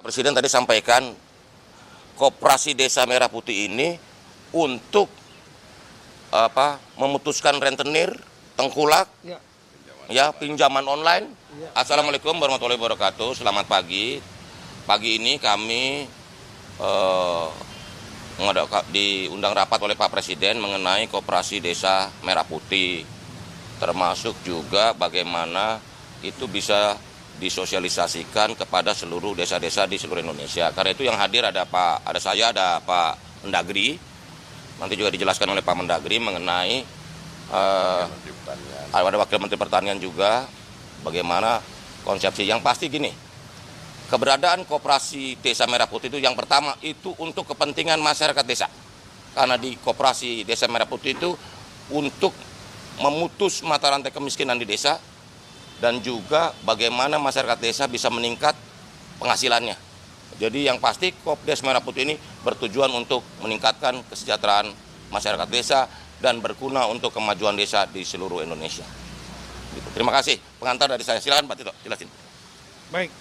Presiden tadi sampaikan Koperasi Desa Merah Putih ini untuk memutuskan rentenir, tengkulak, pinjaman online. Assalamualaikum warahmatullahi wabarakatuh. Selamat pagi. Pagi ini kami diundang rapat oleh Pak Presiden mengenai Koperasi Desa Merah Putih, termasuk juga bagaimana itu bisa disosialisasikan kepada seluruh desa-desa di seluruh Indonesia. Karena itu yang hadir ada saya, ada Pak Mendagri. Nanti juga dijelaskan oleh Pak Mendagri mengenai ada Wakil Menteri Pertanian juga, bagaimana konsepsi. Yang pasti gini, keberadaan Koperasi Desa Merah Putih itu yang pertama itu untuk kepentingan masyarakat desa. Karena di Koperasi Desa Merah Putih itu untuk memutus mata rantai kemiskinan di desa, dan juga bagaimana masyarakat desa bisa meningkat penghasilannya. Jadi yang pasti Kopdes Merah Putih ini bertujuan untuk meningkatkan kesejahteraan masyarakat desa dan berguna untuk kemajuan desa di seluruh Indonesia. Terima kasih. Pengantar dari saya. Silakan Pak Tito, jelasin. Baik,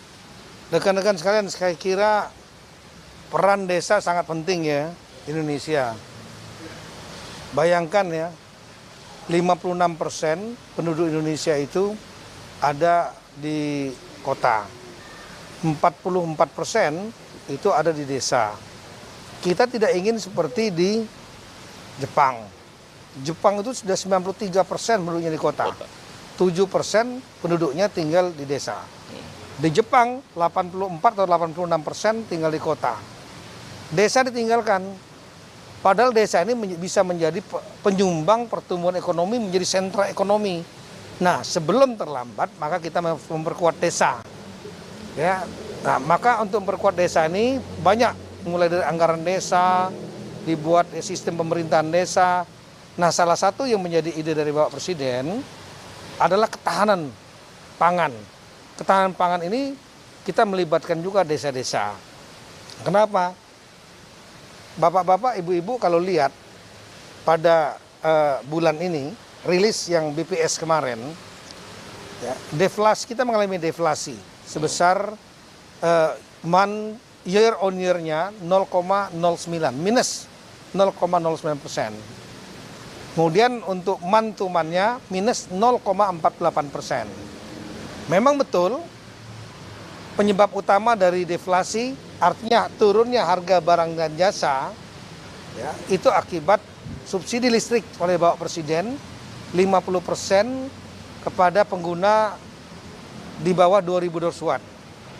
rekan-rekan sekalian, saya kira peran desa sangat penting ya di Indonesia. Bayangkan ya, 56% penduduk Indonesia itu ada di kota, 44% itu ada di desa. Kita tidak ingin seperti di Jepang. Jepang itu sudah 93% penduduknya di kota, 7% penduduknya tinggal di desa. Di Jepang 84 atau 86% tinggal di kota. Desa ditinggalkan. Padahal desa ini bisa menjadi penyumbang pertumbuhan ekonomi, menjadi sentra ekonomi. Nah, sebelum terlambat, maka kita memperkuat desa. Ya, nah, maka untuk memperkuat desa ini banyak, mulai dari anggaran desa, dibuat sistem pemerintahan desa. Nah, salah satu yang menjadi ide dari Bapak Presiden adalah ketahanan pangan. Ketahanan pangan ini kita melibatkan juga desa-desa. Kenapa? Bapak-bapak, ibu-ibu kalau lihat pada bulan ini, rilis yang BPS kemarin, ya, deflasi, kita mengalami deflasi sebesar year on year-nya 0,09, minus 0,09%. Kemudian untuk month to month-nya minus 0,48%. Memang betul penyebab utama dari deflasi, artinya turunnya harga barang dan jasa, ya, itu akibat subsidi listrik oleh Bapak Presiden 50% kepada pengguna di bawah 2000 watt.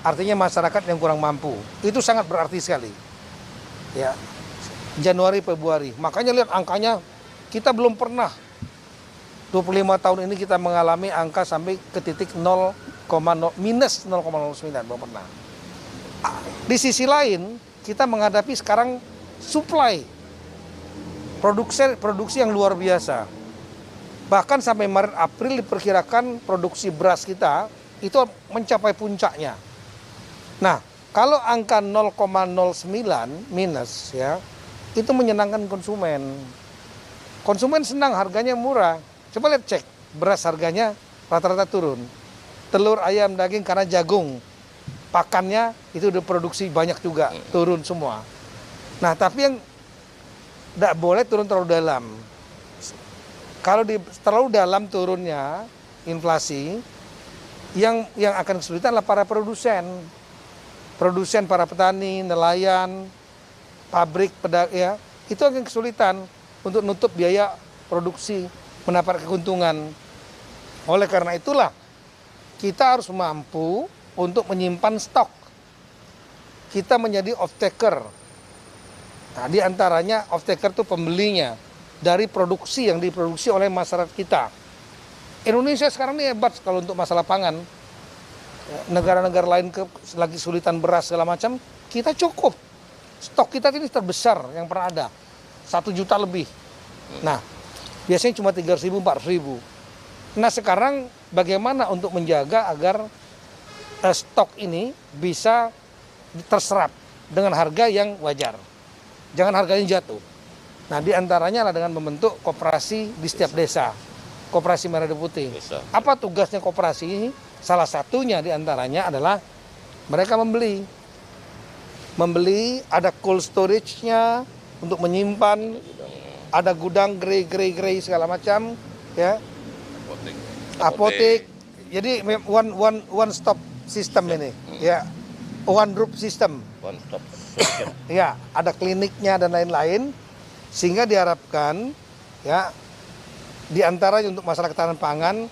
Artinya masyarakat yang kurang mampu. Itu sangat berarti sekali. Ya. Januari, Februari. Makanya lihat angkanya, kita belum pernah 25 tahun ini kita mengalami angka sampai ke titik minus 0,09, belum pernah. Di sisi lain, kita menghadapi sekarang supply produksi yang luar biasa. Bahkan sampai Maret April diperkirakan produksi beras kita itu mencapai puncaknya. Nah, kalau angka 0,09 minus ya, itu menyenangkan konsumen. Konsumen senang, harganya murah. Coba lihat, cek beras harganya rata-rata turun. Telur, ayam, daging karena jagung pakannya itu udah produksi banyak juga, turun semua. Nah, tapi yang tidak boleh turun terlalu dalam. Kalau terlalu dalam turunnya inflasi, yang akan kesulitan adalah para produsen. Produsen, para petani, nelayan, pabrik, ya, itu akan kesulitan untuk nutup biaya produksi, mendapat keuntungan. Oleh karena itulah, kita harus mampu untuk menyimpan stok. Kita menjadi off-taker. Nah, di antaranya off-taker itu pembelinya dari produksi yang diproduksi oleh masyarakat kita. Indonesia sekarang ini hebat kalau untuk masalah pangan. Negara-negara lain lagi kesulitan beras segala macam, kita cukup. Stok kita ini terbesar yang pernah ada, 1 juta lebih. Nah, biasanya cuma 300.000, 400.000. Nah, sekarang bagaimana untuk menjaga agar stok ini bisa terserap dengan harga yang wajar. Jangan harganya jatuh. Nah, di antaranya adalah dengan membentuk koperasi di setiap desa. Koperasi Merah Putih. Apa tugasnya koperasi ini? Salah satunya di antaranya adalah mereka membeli. membeli, ada cold storage-nya untuk menyimpan, ada gudang grey segala macam, ya, apotek. Jadi one stop system ini, ya, one roof system. One stop solution. Ya, ada kliniknya dan lain-lain, sehingga diharapkan, ya, di antaranya untuk masalah ketahanan pangan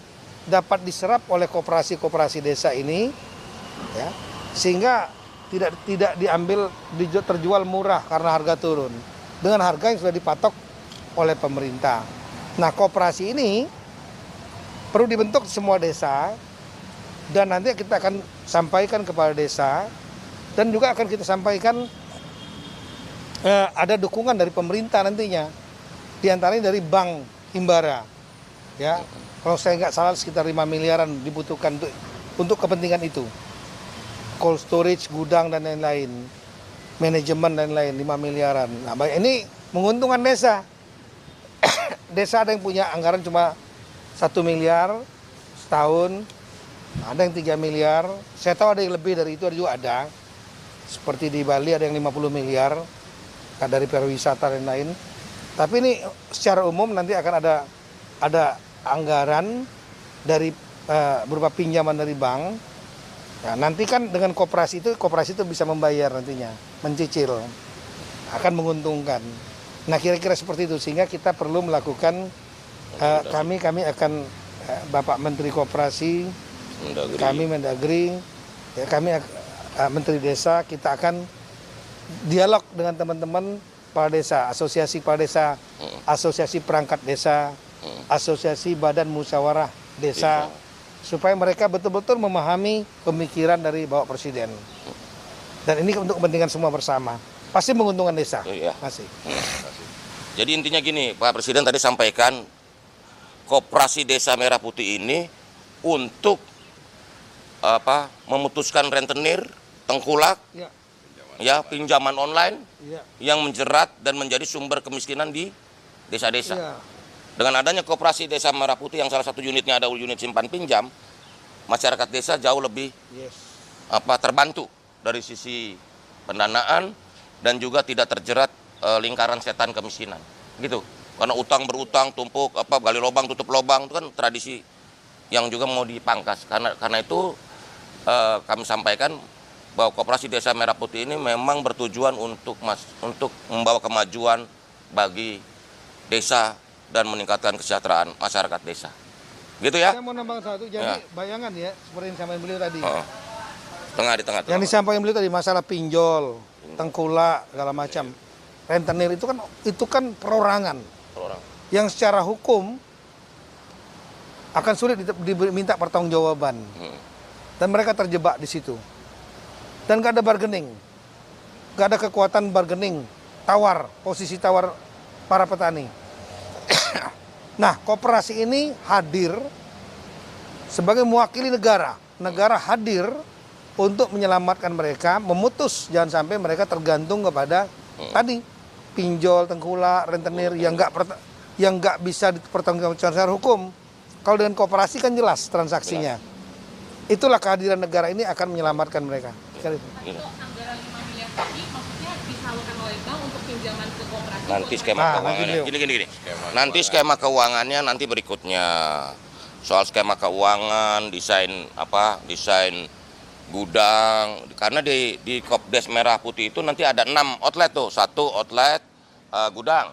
dapat diserap oleh koperasi-koperasi desa ini, ya, sehingga tidak diambil terjual murah karena harga turun dengan harga yang sudah dipatok oleh pemerintah. Nah, koperasi ini perlu dibentuk di semua desa dan nanti kita akan sampaikan kepada desa dan juga akan kita sampaikan ada dukungan dari pemerintah nantinya, di antaranya dari Bank Himbara, ya. Kalau saya nggak salah sekitar 5 miliaran dibutuhkan untuk kepentingan itu. Cold storage, gudang dan lain-lain. Manajemen dan lain-lain 5 miliaran. Nah, ini menguntungkan desa. Desa ada yang punya anggaran cuma 1 miliar setahun, ada yang 3 miliar. Saya tahu ada yang lebih dari itu juga ada. Seperti di Bali ada yang 50 miliar dari pariwisata dan lain. Tapi ini secara umum nanti akan ada anggaran dari berupa pinjaman dari bank. Nah, nanti kan dengan koperasi itu bisa membayar nantinya, mencicil, akan menguntungkan. Nah, kira-kira seperti itu, sehingga kita perlu melakukan kami akan Bapak Menteri Koperasi, kami Mendagri, ya, kami Menteri Desa, kita akan dialog dengan teman-teman kepala desa, asosiasi kepala desa, asosiasi perangkat desa, asosiasi badan musyawarah desa, supaya mereka betul-betul memahami pemikiran dari Bapak Presiden. Dan ini untuk kepentingan semua bersama. Pasti menguntungkan desa. Iya. Masih. Jadi intinya gini, Pak Presiden tadi sampaikan Koperasi Desa Merah Putih ini untuk memutuskan rentenir, tengkulak, ya, pinjaman online yang menjerat dan menjadi sumber kemiskinan di desa-desa. Ya. Dengan adanya Koperasi Desa Merah Putih yang salah satu unitnya ada unit simpan pinjam, masyarakat desa jauh lebih terbantu dari sisi pendanaan dan juga tidak terjerat lingkaran setan kemiskinan. Gitu. Karena utang berutang, tumpuk, gali lubang, tutup lubang, itu kan tradisi yang juga mau dipangkas. Karena itu kami sampaikan bahwa Koperasi Desa Merah Putih ini memang bertujuan untuk membawa kemajuan bagi desa dan meningkatkan kesejahteraan masyarakat desa. Gitu ya? Saya mau nambah satu, jadi bayangan ya, seperti yang disampaikan beliau tadi. Di tengah. Yang disampaikan beliau tadi masalah pinjol, tengkulak, segala macam. Rentenir itu kan perorangan. Yang secara hukum akan sulit diminta pertanggungjawaban. Dan mereka terjebak di situ. Dan gak ada bargaining. Gak ada kekuatan bargaining, posisi tawar para petani. Nah, koperasi ini hadir sebagai mewakili negara. Negara hadir untuk menyelamatkan mereka, memutus jangan sampai mereka tergantung kepada tadi pinjol, tengkulak, rentenir yang nggak bisa dipertanggungjawabkan secara hukum. Kalau dengan koperasi kan jelas transaksinya. Itulah kehadiran negara ini akan menyelamatkan mereka. Anggaran 5 miliar tadi maksudnya disalurkan oleh bank untuk pinjaman ke koperasi. Nanti skema keuangannya gini. Nanti skema keuangannya nanti berikutnya. Soal skema keuangan, desain gudang. Karena di Kopdes Merah Putih itu nanti ada 6 outlet tuh. 1 outlet gudang.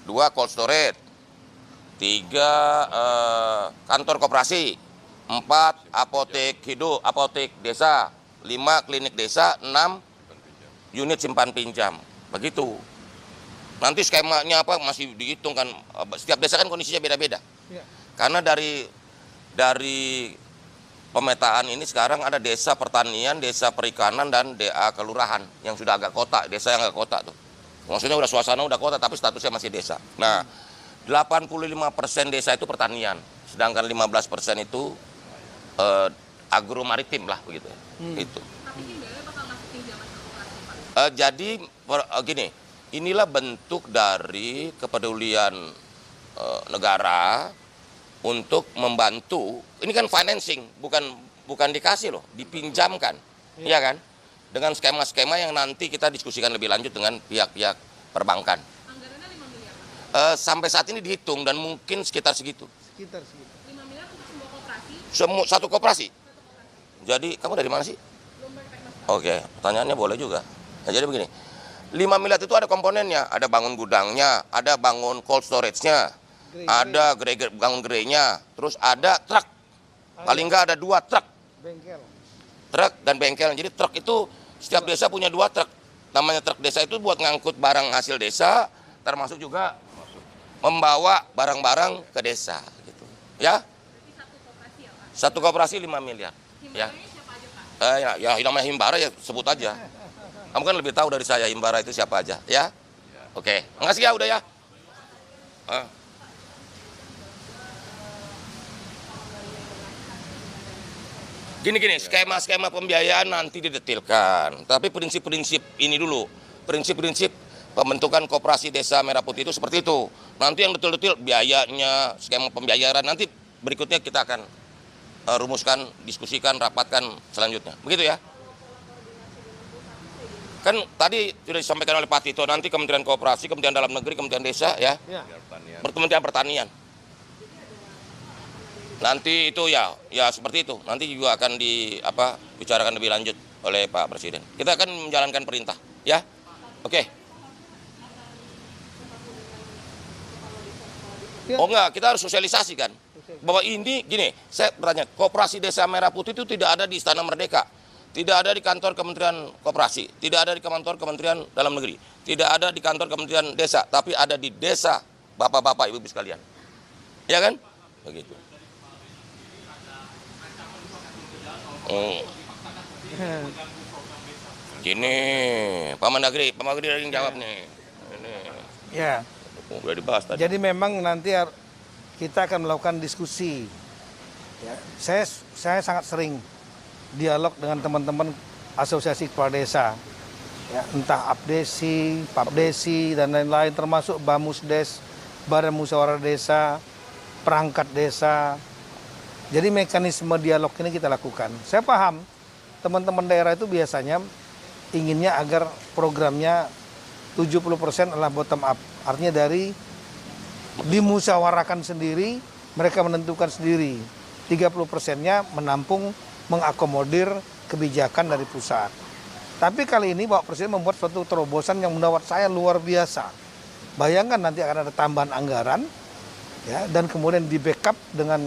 2 cold storage. 3 kantor koperasi. 4 apotek hidup, apotek desa. 5 klinik desa, 6 unit simpan pinjam. Begitu. Nanti skemanya masih dihitung kan. Setiap desa kan kondisinya beda-beda. Ya. Karena dari pemetaan ini sekarang ada desa pertanian, desa perikanan, dan DA kelurahan yang sudah agak kota, desa yang agak kota tuh. Maksudnya udah suasana udah kota tapi statusnya masih desa. Nah, 85% desa itu pertanian, sedangkan 15% itu agro maritim lah begitu. Itu. Tapi Himbara bakal ngasih pinjaman ke koperasi, Pak? Jadi gini, inilah bentuk dari kepedulian negara untuk membantu. Ini kan financing, bukan dikasih loh, dipinjamkan, iya kan? dengan skema-skema yang nanti kita diskusikan lebih lanjut dengan pihak-pihak perbankan. Anggarannya 5 miliar, Pak. Sampai saat ini dihitung dan mungkin sekitar segitu. Sekitar segitu. 5 miliar untuk semua koperasi, Satu koperasi. Jadi kamu dari mana sih? belum pakai mas. Oke, pertanyaannya boleh juga. Nah, jadi begini, 5 miliar itu ada komponennya, ada bangun gudangnya, ada bangun cold storage-nya, ada bangun gerainya, terus ada truk. Paling nggak ada 2 truk. Bengkel. Truk dan bengkel. Jadi truk itu setiap desa punya 2 truk. Namanya truk desa itu buat ngangkut barang hasil desa, termasuk juga membawa barang-barang ke desa. Gitu. Ya, Berarti satu koperasi ya, Pak. satu koperasi 5 miliar. Ya. Himbarannya siapa aja, Pak? Ya namanya himbara ya sebut aja. Kamu kan lebih tahu dari saya himbara itu siapa aja, ya? Oke, makasih ya udah ya. Gini, skema-skema pembiayaan nanti didetilkan. Tapi prinsip-prinsip ini dulu, prinsip-prinsip pembentukan koperasi desa Merah Putih itu seperti itu. Nanti yang detail-detail biayanya, skema pembiayaan nanti berikutnya kita akan rumuskan, diskusikan, rapatkan selanjutnya. Begitu ya. Kan tadi sudah disampaikan oleh Pak Tito, nanti Kementerian Koperasi, Kementerian Dalam Negeri, Kementerian Desa ya, Kementerian Pertanian. Nanti itu ya seperti itu. Nanti juga akan dibicarakan lebih lanjut oleh Pak Presiden. Kita akan menjalankan perintah, ya. Oke. Oh enggak, kita harus sosialisasikan bahwa ini gini, saya bertanya, Koperasi Desa Merah Putih itu tidak ada di Istana Merdeka, tidak ada di kantor Kementerian Koperasi, tidak ada di kantor Kementerian Dalam Negeri, tidak ada di kantor Kementerian Desa, tapi ada di desa Bapak-bapak, Ibu-ibu sekalian. Ya kan? Begitu. Gini, Pak Mendagri yang jawab nih. Ini. Ya. Udah dibahas tadi. Jadi memang nanti kita akan melakukan diskusi. Ya, saya sangat sering dialog dengan teman-teman asosiasi kepala desa. Ya, entah Abdesi, Papdesi dan lain-lain, termasuk Bamusdes, Badan Musyawarah Desa, perangkat desa. Jadi mekanisme dialog ini kita lakukan. Saya paham teman-teman daerah itu biasanya inginnya agar programnya 70% adalah bottom up. Artinya dari dimusyawarahkan sendiri, mereka menentukan sendiri. 30%-nya menampung, mengakomodir kebijakan dari pusat. Tapi kali ini Bapak Presiden membuat suatu terobosan yang menurut saya luar biasa. Bayangkan nanti akan ada tambahan anggaran, ya, dan kemudian di backup dengan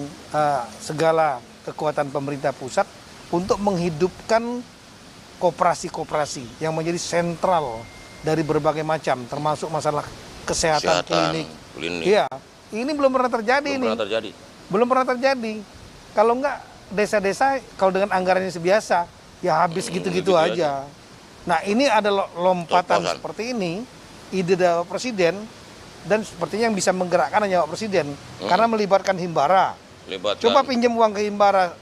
segala kekuatan pemerintah pusat untuk menghidupkan koperasi-koperasi yang menjadi sentral dari berbagai macam, termasuk masalah kesehatan klinik. Iya, ini belum pernah terjadi. Belum pernah terjadi. Kalau enggak desa-desa kalau dengan anggarannya sebiasa, ya habis gitu-gitu aja. Nah, ini ada lompatan seperti ini, ide dari Presiden, dan sepertinya yang bisa menggerakkan hanya Pak Presiden, karena melibatkan himbara. Coba pinjam uang ke himbara,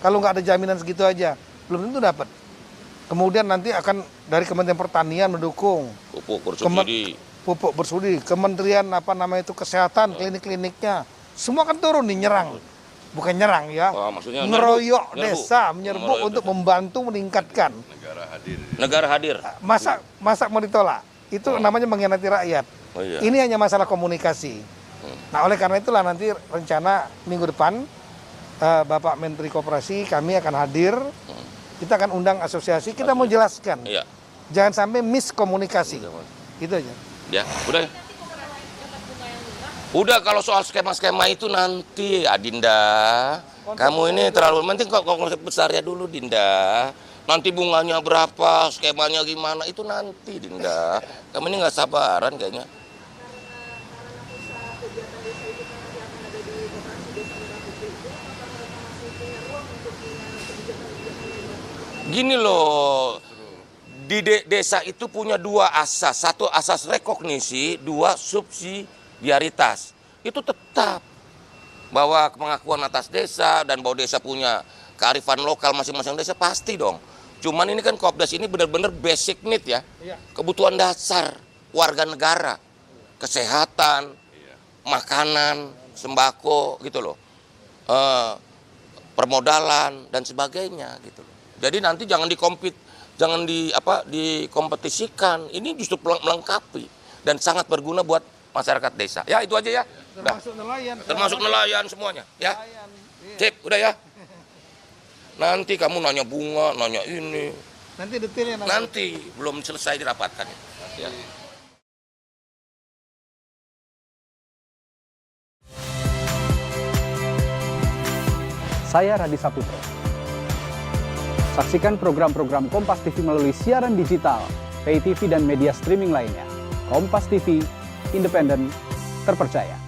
kalau nggak ada jaminan segitu aja, belum tentu dapat. Kemudian nanti akan dari Kementerian Pertanian mendukung pupuk bersubsidi, Kementerian Kesehatan, klinik-kliniknya, semua kan turun nih nyerang. Bukan nyerang ya, ngeroyok desa, menyerbu untuk membantu meningkatkan. Negara hadir. Masa mau ditolak? Itu namanya mengkhianati rakyat. Oh, iya. Ini hanya masalah komunikasi. Nah, oleh karena itulah nanti rencana minggu depan Bapak Menteri Koperasi kami akan hadir. Kita akan undang asosiasi, kita mau jelaskan. Iya. Jangan sampai miskomunikasi. Gitu aja. Ya, udah ya. Udah, kalau soal skema-skema itu nanti, Adinda. Kamu ini terlalu penting kok konsep besarnya dulu, Dinda. Nanti bunganya berapa, skemanya gimana, itu nanti, Dinda. Kamu ini nggak sabaran kayaknya. Gini loh, di desa itu punya 2 asas. 1 asas rekognisi, 2 subsidiaritas. Itu tetap bahwa pengakuan atas desa dan bahwa desa punya kearifan lokal masing-masing desa pasti dong. Cuman ini kan Kopdas ini benar-benar basic need ya. Kebutuhan dasar warga negara. Kesehatan, makanan, sembako gitu loh. Permodalan dan sebagainya gitu loh. Jadi nanti jangan jangan dikompetisikan. Ini justru melengkapi dan sangat berguna buat masyarakat desa. Ya, itu aja ya. Termasuk nelayan. Termasuk nelayan semuanya, ya. Nelayan, iya. Sip, udah ya. Nanti kamu nanya bunga, nanya ini. Nanti detailnya Nanti belum selesai dirapatkan. Ya. Saya Radi Saputro. Saksikan program-program Kompas TV melalui siaran digital, pay TV dan media streaming lainnya. Kompas TV, independen, terpercaya.